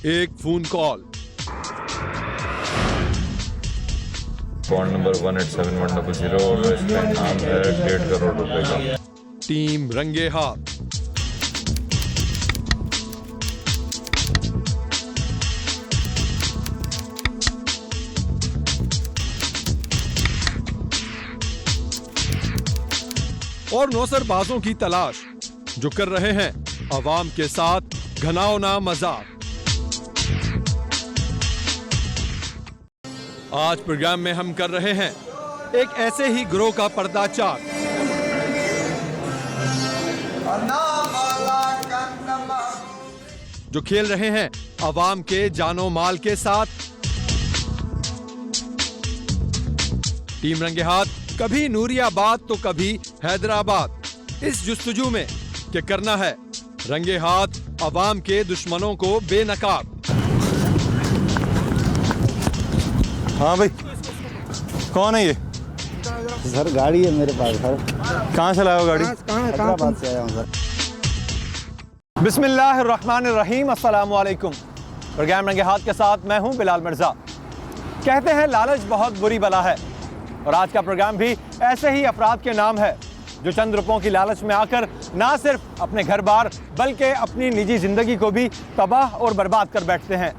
एक phone call, account number 187100 और इसका नाम है 1.5 करोड़ रुपए का। टीम रंगे हाथ। और नौसरबाजों की तलाश जो कर रहे हैं अवाम के साथ घनाओना मजाक। आज प्रोग्राम में हम कर रहे हैं एक ऐसे ही गिरोह का पर्दाचार जो खेल रहे हैं अवाम के जानो माल के साथ। टीम रंगे हाथ कभी नूरियाबाद तो कभी हैदराबाद। इस जुस्तजू में कि करना है रंगे हाथ अवाम के दुश्मनों को बेनकाब। हाँ भाई, कौन है ये? सर गाड़ी है मेरे पास सर। कहाँ से लाए हो गाड़ी? हैदराबाद से आया हूँ सर। बिस्मिल्लाहिर्रहमानिर्रहीम, अस्सलाम वालेकुम। प्रोग्राम रंगे हाथ के साथ मैं हूँ बिलाल मिर्जा। कहते हैं लालच बहुत बुरी बला है, और आज का प्रोग्राम भी ऐसे ही अफराद के नाम है जो चंद रुपयों की लालच में आकर ना सिर्फ अपने घर बार बल्कि अपनी निजी जिंदगी को भी तबाह और बर्बाद कर बैठते हैं।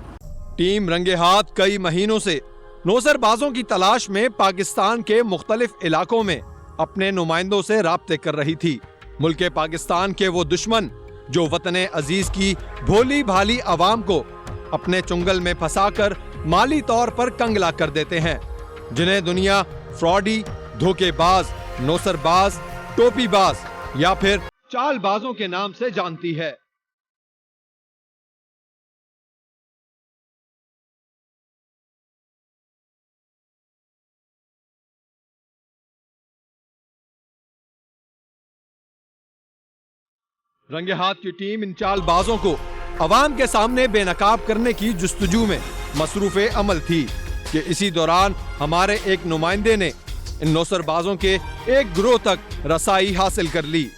टीम रंगे हाथ कई महीनों से नौसरबाजों की तलाश में पाकिस्तान के मुख्तलिफ इलाकों में अपने नुमाइंदों से राब्ते कर रही थी। मुल्क पाकिस्तान के वो दुश्मन जो वतने अजीज की भोली भाली अवाम को अपने चुंगल में फंसाकर माली तौर पर कंगला कर देते हैं, जिन्हें दुनिया फ्रॉडी, धोखेबाज, नौसरबाज, टोपीबाज या फिर चालबाजों के नाम से जानती है। रंगे हाथ की टीम इन चालबाजों को अवाम के सामने बेनकाब करने की जुस्तजू में मसरूफे अमल थी कि इसी दौरान हमारे एक नुमाइंदे ने इन नौसरबाजों के एक गिरोह तक रसाई हासिल कर ली।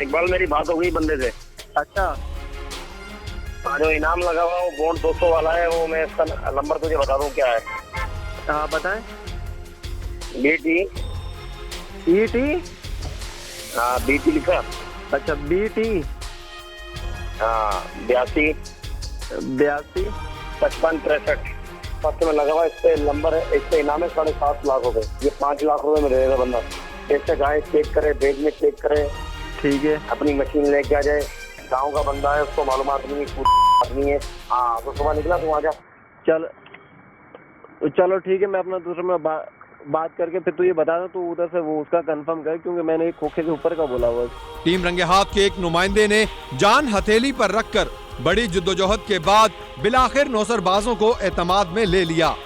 इकबाल, मेरी बात हो गई बंदे से। अच्छा, जो इनाम लगा हुआ वो बॉन्ड 200 वाला है, वो मैं इसका नंबर तुझे बता दूं क्या है। हाँ बताएं। BT हाँ BT लिखा। अच्छा BT 82 55 फर्स्ट में लगा हुआ। इस पे नंबर है, इस पे इनाम है 7.5 लाख रुपए। ये 5 लाख रुपए में रहेगा बंदा। कैसे गाय चेक करे, बैग में चेक करे, ठीक है। अपनी मशीन लेके आ जाए। गाँव का बंदा है, उसको मालूमात नहीं आदमी है। हाँ तो सुबह निकला तू आ जा। चलो ठीक है, मैं अपना दूसरे में बात करके फिर तू ये बता दो, तू उधर से वो उसका कंफर्म कर, क्योंकि मैंने एक खोखे के ऊपर का बोला हुआ। टीम रंगे हाथ के एक नुमाइंदे ने जान हथेली पर रखकर बड़ी जिद्दोजहद के बाद बिलाखिर नौसरबाजों को एतमाद में ले लिया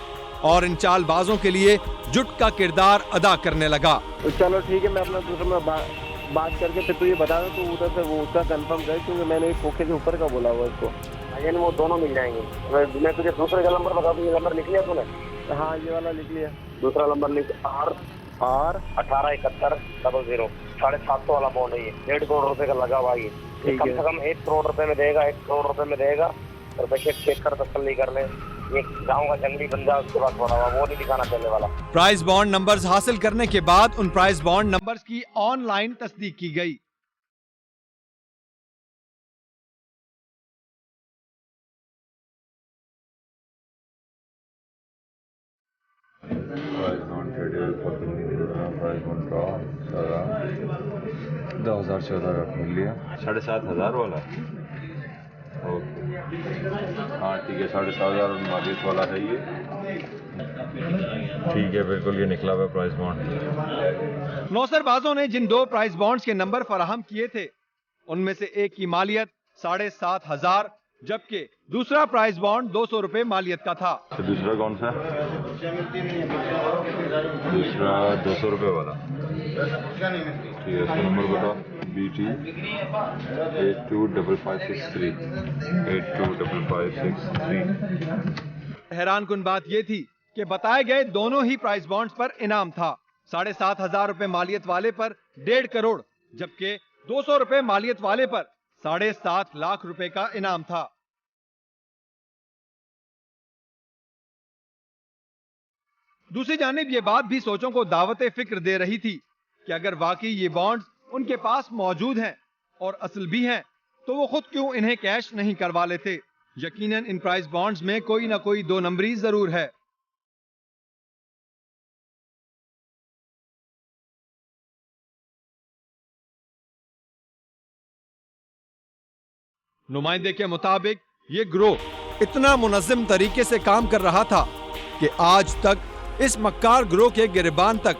और इन चालबाजों के लिए जुट का किरदार अदा करने लगा। चलो ठीक है, मैं अपना दूसरे में बात करके फिर तू ये बता दो, तू उधर से वो उसका कंफर्म कर, क्योंकि मैंने एक खोखे के ऊपर का बोला हुआ इसको। वो दोनों मिल जाएंगे। मैं तुझे दूसरे का नंबर बता दूं। ये नंबर लिख लिया तूने? हाँ ये वाला लिख लिया। दूसरा नंबर लिख R 187100 750 वाला बॉन्ड है। ये 1.5 करोड़ रुपए का लगा हुआ। ये कम से कम 1 करोड़ रुपए में देगा। 1 करोड़ रुपए में देगा। और पैकेट चेक कर तसल्ली कर ले। ये गाँव का जंगली बंदा उसके पास बना हुआ, वो नहीं दिखाना चलने वाला। प्राइस बॉन्ड नंबर्स हासिल करने के बाद उन प्राइस बॉन्ड नंबर्स की ऑनलाइन तस्दीक की गई। प्राइस बॉन्ड का 2014 का खोल लिया। 7,500 वाला। ओके हाँ ठीक है, 7,500 मालियत वाला है ये। ठीक है, बिल्कुल ये निकला हुआ प्राइस बॉन्ड। नौसरबाजों ने जिन 2 प्राइस बॉन्ड्स के नंबर फराहम किए थे उनमें से एक की मालियत 7,500 जबकि दूसरा प्राइस बॉन्ड 200 रुपए मालियत का था। तो दूसरा कौन सा? दूसरा 200 रुपए वाला। ठीक है, इसका नंबर बताओ। BT 825563 825563। हैरान कुन बात यह थी कि बताए गए दोनों ही प्राइस बॉन्ड्स पर इनाम था। 7,500 रुपए मालियत वाले पर 1.5 करोड़ जबकि 200 रुपए मालियत वाले पर 7.5 लाख रुपए का इनाम था। दूसरी जानिब ये बात भी सोचों को दावत फिक्र दे रही थी कि अगर वाकई ये बॉन्ड्स उनके पास मौजूद हैं और असल भी हैं, तो वो खुद क्यों इन्हें कैश नहीं करवा लेते। यकीनन इन प्राइस बॉन्ड्स में कोई ना कोई दो नंबरी जरूर है। नुमाइंदे के मुताबिक ये गिरोह इतना मुनज़्ज़म तरीके से काम कर रहा था कि आज तक इस मक्कार गिरोह के गिरबान तक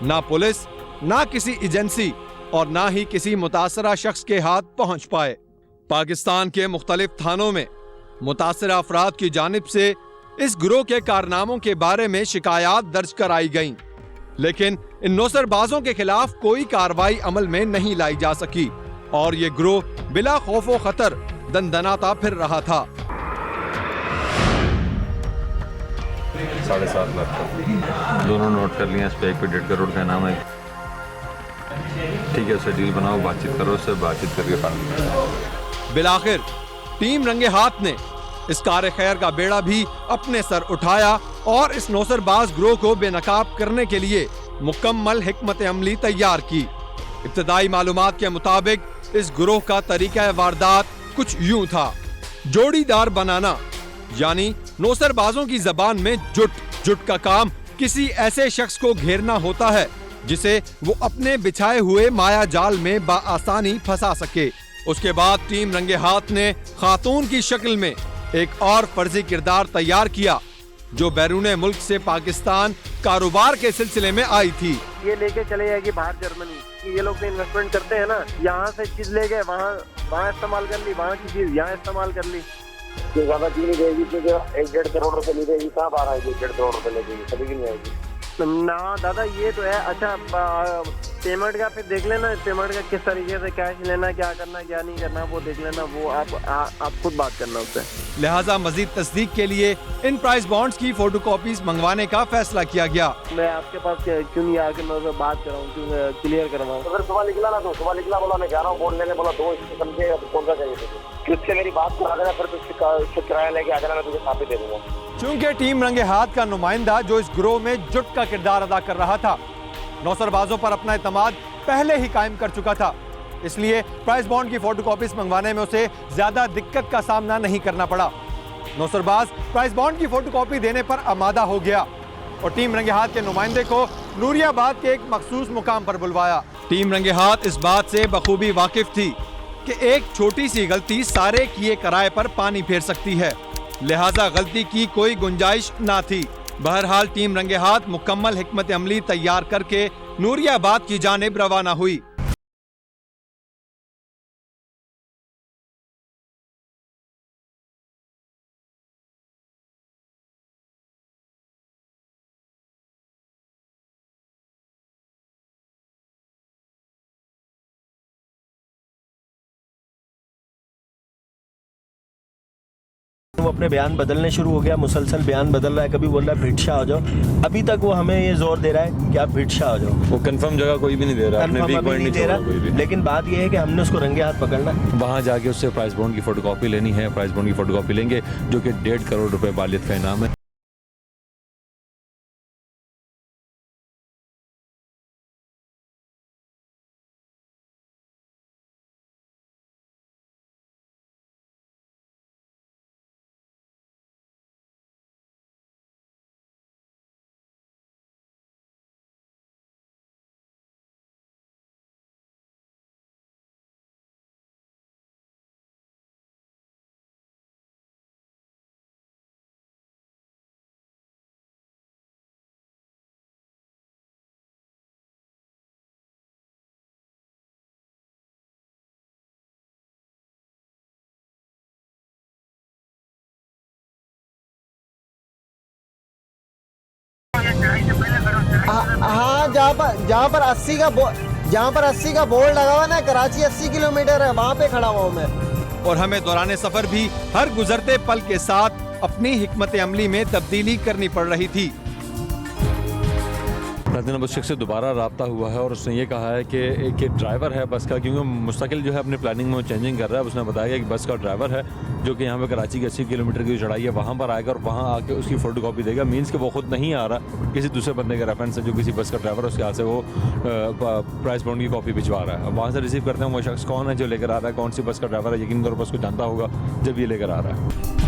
ना पुलिस, ना किसी एजेंसी और ना ही किसी मुतासरा शख्स के हाथ पहुंच पाए। पाकिस्तान के मुख्तलिफ थानों में मुतासरा अफराद की जानिब से इस गिरोह के कारनामों के बारे में शिकायत दर्ज कराई गईं, लेकिन इन नौसरबाजों के खिलाफ कोई कार्रवाई अमल में नहीं लाई जा सकी और ये गिरोह बिला खौफो खतर दंदनाता फिर रहा था। 7.5 लाख का दोनों नोट कर लिए। इस पे 1.5 करोड़ का नाम है। ठीक है, उससे डील बनाओ, बातचीत करो, उससे बातचीत करके फाइनल। बिलाखिर टीम रंगे हाथ ने इस कार खैर का बेड़ा भी अपने सर उठाया और इस नौसरबाज गिरोह को बेनकाब करने के लिए मुकम्मल हिकमत अमली तैयार की। इब्तदाई मालूमात के मुताबिक इस गिरोह का तरीका वारदात कुछ यूं था। जोड़ीदार बनाना, यानी नौसरबाजों की जबान में जुट का काम किसी ऐसे शख्स को घेरना होता है जिसे वो अपने बिछाए हुए माया जाल में बाआसानी फंसा सके। उसके बाद टीम रंगे हाथ ने खातून की शक्ल में एक और फर्जी किरदार तैयार किया जो बैरून मुल्क से पाकिस्तान कारोबार के सिलसिले में आई थी। ये लेके चले जाएगी बाहर जर्मनी, ये लोग तो इन्वेस्टमेंट करते हैं ना, यहाँ से चीज ले गए वहाँ इस्तेमाल कर ली, वहाँ की चीज यहाँ इस्तेमाल कर ली। जो ज्यादा चीज नहीं देगी, क्योंकि 1.5 करोड़ रुपए नहीं देगी, कहाँ बाहर आएगी 1.5 करोड़ रुपए लेगी, कभी भी नहीं आएगी ना दादा। ये तो है। अच्छा पेमेंट का फिर देख लेना, पेमेंट का किस तरीके से कैश लेना, क्या करना क्या नहीं करना वो देख लेना, वो आप खुद बात करना उससे। लिहाजा मजीद तस्दीक के लिए इन प्राइस बॉन्ड्स की फोटोकॉपीज मंगवाने का फैसला किया गया। मैं आपके पास क्यों नहीं आके मैं बात कराऊँ, क्यों क्लियर करवाऊँ? अगर सुबह निकला ना तो सुबह निकला, बोला मैं जा रहा हूँ बोल लेने, बोला 2 समझे कौन सा चाहिए तुझे, उससे मेरी बात करा देना, फिर उससे किराया लेके आ जाना, मैं तुझे कॉपी दे दूंगा। चूंकि टीम रंगे हाथ का नुमाइंदा जो इस गिरोह में जुट का किरदार अदा कर रहा था, नौसरबाजों पर अपना एतमाद पहले ही कायम कर चुका था, इसलिए प्राइस बॉन्ड की फोटोकॉपीज मंगवाने में उसे ज्यादा दिक्कत का सामना नहीं करना पड़ा। नौसरबाज प्राइस बॉन्ड की फोटोकॉपी देने पर आमादा हो गया और टीम रंगे हाथ के नुमाइंदे को नूरियाबाद के एक मखसूस मुकाम पर बुलवाया। टीम रंगे हाथ इस बात से बखूबी वाकिफ थी कि एक छोटी सी गलती सारे किए कराए पर पानी फेर सकती है, लिहाजा गलती की कोई गुंजाइश ना थी। बहरहाल टीम रंगे हाथ मुकम्मल हिकमत अमली तैयार करके नूरियाबाद की जानिब रवाना हुई। वो अपने बयान बदलने शुरू हो गया, मुसलसल बयान बदल रहा है, कभी बोल रहा है भिटशा हो जाओ। अभी तक वो हमें ये जोर दे रहा है कि आप भिटशा हो जाओ। वो कंफर्म जगह कोई भी नहीं दे रहा, कंफर्म अभी नहीं दे रहा, लेकिन बात ये है कि हमने उसको रंगे हाथ पकड़ना। वहाँ जाके उससे प्राइस बॉन्ड की फोटोकॉपी लेनी है। प्राइस बॉन्ड की फोटोकॉपी लेंगे जो कि 1.5 करोड़ रुपए वालिद का इनाम है। हाँ, जहाँ पर 80 का बोर्ड लगा हुआ ना, कराची 80 किलोमीटर है, वहाँ पे खड़ा हुआ हूँ मैं। और हमें दौरान सफर भी हर गुजरते पल के साथ अपनी हिकमत अमली में तब्दीली करनी पड़ रही थी। रात बस शेख से दोबारा रब्ता हुआ है और उसने ये कहा है कि एक ड्राइवर है बस का, क्योंकि मुस्तकिल जो है अपने प्लानिंग में चेंजिंग कर रहा है। उसने बताया कि बस का ड्राइवर है जो कि यहाँ पे कराची के 80 किलोमीटर की चढ़ाई है, वहाँ पर आएगा और वहाँ आके उसकी फ़ोटो कॉपी देगा। मीन्स कि वो खुद नहीं आ रहा, किसी दूसरे बंदे के रेफरेंस से जो किसी बस का ड्राइवर है उसके हाथ से वो प्राइस बॉन्ड की कॉपी भिजवा रहा है। वहाँ से रिसीव करते हैं वो शख्स कौन है जो लेकर आ रहा है, कौन सी बस का ड्राइवर है, यकीन तौर पर उसको जानता होगा जब ये लेकर आ रहा है।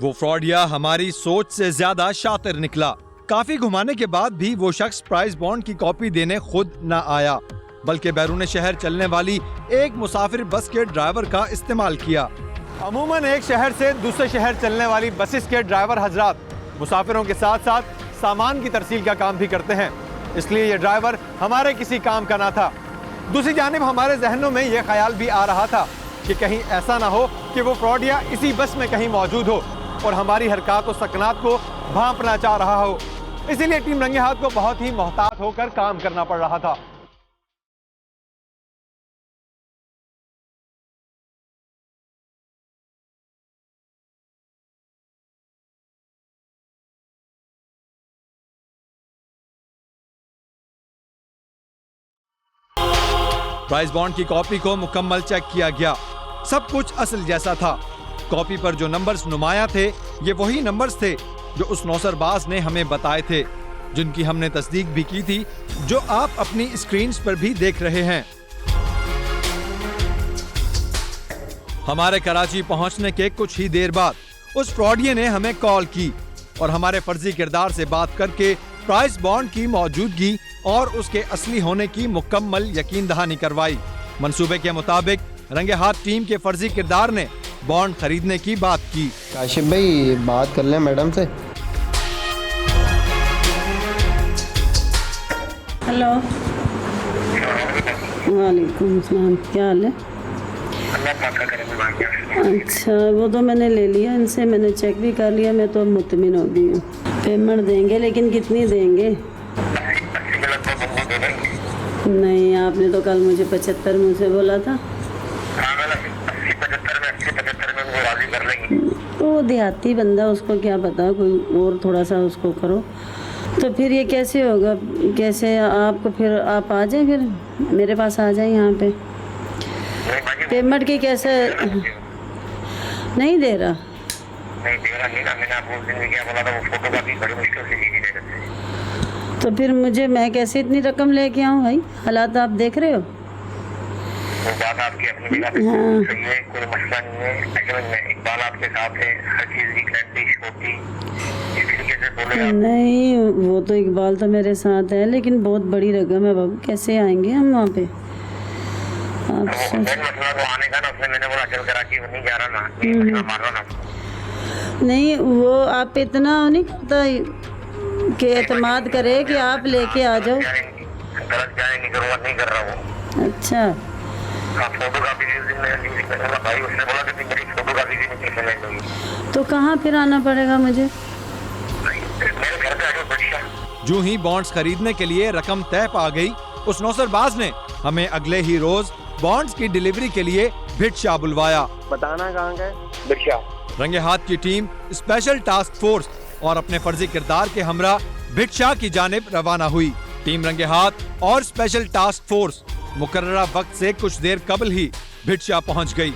वो फ्रॉडिया हमारी सोच से ज्यादा शातिर निकला। काफी घुमाने के बाद भी वो शख्स प्राइस बॉन्ड की कॉपी देने खुद न आया, बल्कि बैरून शहर चलने वाली एक मुसाफिर बस के ड्राइवर का इस्तेमाल किया। अमूमन एक शहर से दूसरे शहर चलने वाली बसेस के ड्राइवर हजरात मुसाफिरों के साथ साथ सामान की तरसील का काम भी करते हैं, इसलिए ये ड्राइवर हमारे किसी काम का ना था। दूसरी जानिब हमारे जहनों में ये ख्याल भी आ रहा था कि कहीं ऐसा ना हो कि वो फ्रॉडिया इसी बस में कहीं मौजूद हो और हमारी हरकत और सकनात को भांपना चाह रहा हो। इसीलिए टीम रंगे हाथ को बहुत ही मोहतात होकर काम करना पड़ रहा था। प्राइस बॉन्ड की कॉपी को मुकम्मल चेक किया गया। सब कुछ असल जैसा था। कॉपी पर जो नंबर्स नुमाया थे ये वही नंबर्स थे जो उस नौसरबाज ने हमें बताए थे, जिनकी हमने तस्दीक भी की थी, जो आप अपनी स्क्रीन्स पर भी देख रहे हैं। हमारे कराची पहुंचने के कुछ ही देर बाद उस फ्रॉडिये ने हमें कॉल की और हमारे फर्जी किरदार से बात करके प्राइस बॉन्ड की मौजूदगी और उसके असली होने की मुकम्मल यकीन दहानी करवाई। मंसूबे के मुताबिक रंगे हाथ टीम के फर्जी किरदार ने बॉन्ड खरीदने की बात की। काशिफ भाई बात कर लें मैडम से। हेलो, वालेकुम सलाम, क्या हाल है? अच्छा, वो तो मैंने ले लिया इनसे, मैंने चेक भी कर लिया, मैं तो मुतमिन हो गई हूँ। पेमेंट देंगे, लेकिन कितनी देंगे? नहीं, आपने तो कल मुझे 75 मुझसे बोला था। तो देहाती बंदा, उसको क्या पता, कोई और थोड़ा सा उसको करो। तो फिर ये कैसे होगा? कैसे आपको फिर आप आ जाएं, फिर मेरे पास आ जाएं यहाँ पे। पेमेंट की कैसे नहीं दे रहा? मैंने आपको उस दिन भी क्या बोला था, वो फोटो कॉपी बड़ी मुश्किल से ली थी। तो फिर मैं कैसे इतनी रकम लेके आऊँ भाई? हालात आप देख रहे हो। वो बात आपकी अपनी जगह पे सही है, कोई मसला नहीं है। लेकिन इकबाल आपके साथ है, हर चीज की गारंटी होती, इस तरीके से बोले। नहीं, वो तो इकबाल तो मेरे साथ है, लेकिन बहुत बड़ी रकम है बाबू, कैसे आएंगे हम वहाँ पे? आप मसला तो आने का ना, उसने मैंने बोला चल कराची नहीं जा रहा ना, मार रहा ना। नहीं, वो आप इतना नहीं करता कि एतमाद करे कि आप लेके आ जाओ। गलत जाने नहीं कर रहा हूँ। अच्छा, तो कहाँ फिर आना पड़ेगा मुझे? जो ही बॉन्ड्स खरीदने के लिए रकम तय पा गई, उस नौसरबाज ने हमें अगले ही रोज बॉन्ड्स की डिलीवरी के लिए भिटशा बुलवाया। बताना कहाँ का है? भिटशा। रंगे हाथ की टीम स्पेशल टास्क फोर्स और अपने फर्जी किरदार के हमरा भिटशा की जानिब रवाना हुई। टीम रंगे हाथ और स्पेशल टास्क फोर्स मुकर्ररा वक्त से कुछ देर कबल ही भिटशा पहुंच गई।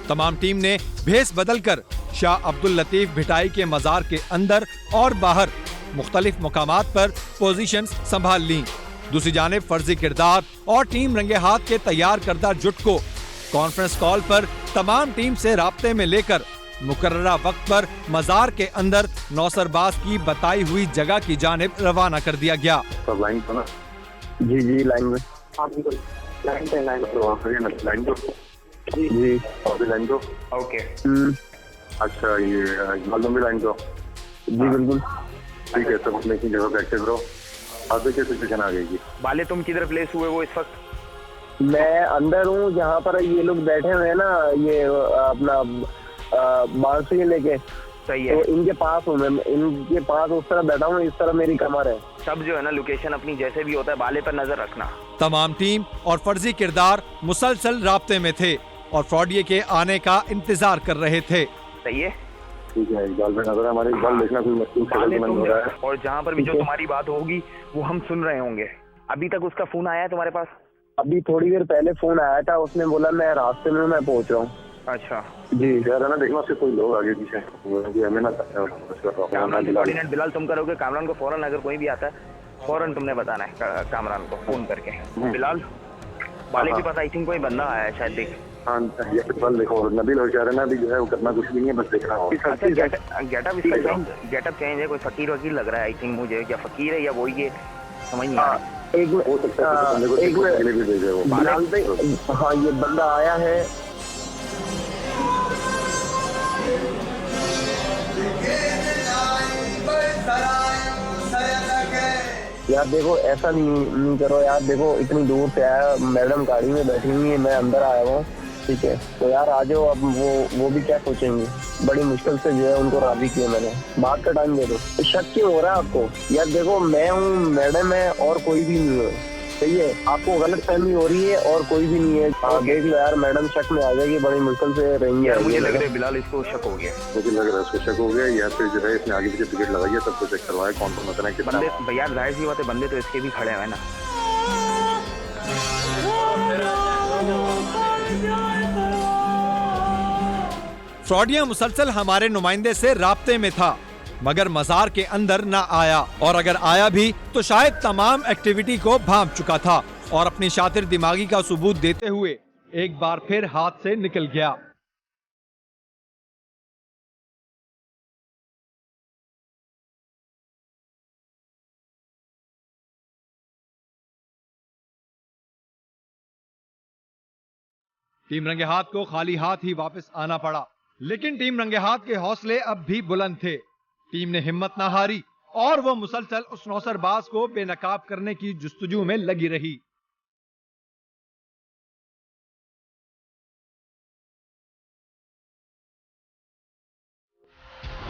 तमाम टीम ने भेस बदलकर शाह अब्दुल लतीफ भिटाई के मजार के अंदर और बाहर मुख्तलिफ मुकामात पर पोजीशंस संभाल ली। दूसरी जानिब फर्जी किरदार और टीम रंगे हाथ के तैयार करदा जुट को कॉन्फ्रेंस कॉल पर तमाम टीम से राब्ते में लेकर मुकर्ररा वक्त पर मजार के अंदर नौसरबाज की बताई हुई जगह की जानिब रवाना कर दिया गया। सब लाइन पर ना? जी लाइन में। लाइन दो जी, और लाइन दो। ओके। अच्छा, ये मालूम भी लाइन दो। जी बिल्कुल ठीक है, सब अपने की जगह पे एक्टिव रहो। आगे क्या सिचुएशन आ गई? वाले तुम किधर प्लेस हुए वो इस वक्त? मैं अंदर हूँ, जहाँ पर ये लोग बैठे हुए हैं ना, ये अपना बांसुरी लेके, सही है। तो इनके पास हूँ मैं, इनके पास उस तरह बैठा हूँ, इस तरह मेरी कमर है। सब जो है ना लोकेशन अपनी जैसे भी होता है बाले पर नजर रखना। तमाम टीम और फर्जी किरदार मुसलसल राब्ते में थे और फ्रॉडिये के आने का इंतजार कर रहे थे। सही है, ठीक है, इकबाल पे नजर है हमारी, इकबाल देखना कोई मशहूर सेटलमेंट हो रहा है। और जहाँ पर भी जो तुम्हारी बात होगी वो हम सुन रहे होंगे। अभी तक उसका फोन आया है तुम्हारे पास? अभी थोड़ी देर पहले फोन आया था, उसने बोला मैं रास्ते में, मैं पहुंच रहा हूँ। अच्छा जी यार, है ना, देखना उसके कोई लोग आगे पीछे हमें ना। कामरान से कोऑर्डिनेट बिलाल तुम करोगे, कामरान को फौरन अगर कोई भी आता है फौरन तुमने बताना है कामरान को फोन करके। बिलाल वाले के पास आई थिंक कोई बंदा आया है शायद, देख। हाँ ये इकबाल देखो, नबील और कह रहे ना, अभी जो है वो करना कुछ भी नहीं है, बस देखना हो। गेटअप चेंज है, कोई फकीर वकील लग रहा है आई थिंक मुझे, या फकीर है या वही है, समझ नहीं आ रहा। एक बिलाल पे, हाँ ये बंदा आया है। यार देखो ऐसा नहीं करो यार, देखो इतनी दूर से आया, मैडम गाड़ी में बैठी हुई है, मैं अंदर आया हूँ, ठीक है, तो यार आ जाओ। अब वो भी क्या सोचेंगे, बड़ी मुश्किल से जो है उनको राजी किया मैंने, बात का टाइम दे दो। शक क्यों हो रहा है आपको? यार देखो मैं हूँ, मैडम है और कोई भी नहीं है, सही है, आपको गलत फहमी हो रही है और कोई भी नहीं है। देख लो यार, मैडम शक में आ जाएगी, बड़ी मुश्किल से रहेंगे। यार मुझे लग रहा है बिलाल इसको शक हो गया, मुझे लग रहा है इसको शक हो गया, या फिर जो है इसने आगे पीछे टिकट लगाई है, सबको चेक करवाया कौन कौन होता है कितना। बंदे यार जाहिर सी बात है, बंदे तो इसके भी खड़े हैं ना। फ्रॉडिया मुसलसल हमारे नुमाइंदे से राब्ते में था, मगर मजार के अंदर न आया, और अगर आया भी तो शायद तमाम एक्टिविटी को भांप चुका था और अपनी शातिर दिमागी का सबूत देते हुए एक बार फिर हाथ से निकल गया। टीम रंगे हाथ को खाली हाथ ही वापस आना पड़ा, लेकिन टीम रंगे हाथ के हौसले अब भी बुलंद थे। टीम ने हिम्मत ना हारी और वो मुसलसल उस नौसरबाज को बेनकाब करने की जुस्तजू में लगी रही।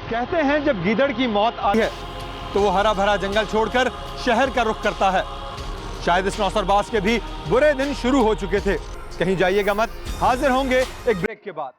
कहते हैं जब गीदड़ की मौत आई है तो वो हरा भरा जंगल छोड़कर शहर का रुख करता है। शायद इस नौसरबाज के भी बुरे दिन शुरू हो चुके थे। कहीं जाइएगा मत, हाजिर होंगे एक ब्रेक के बाद।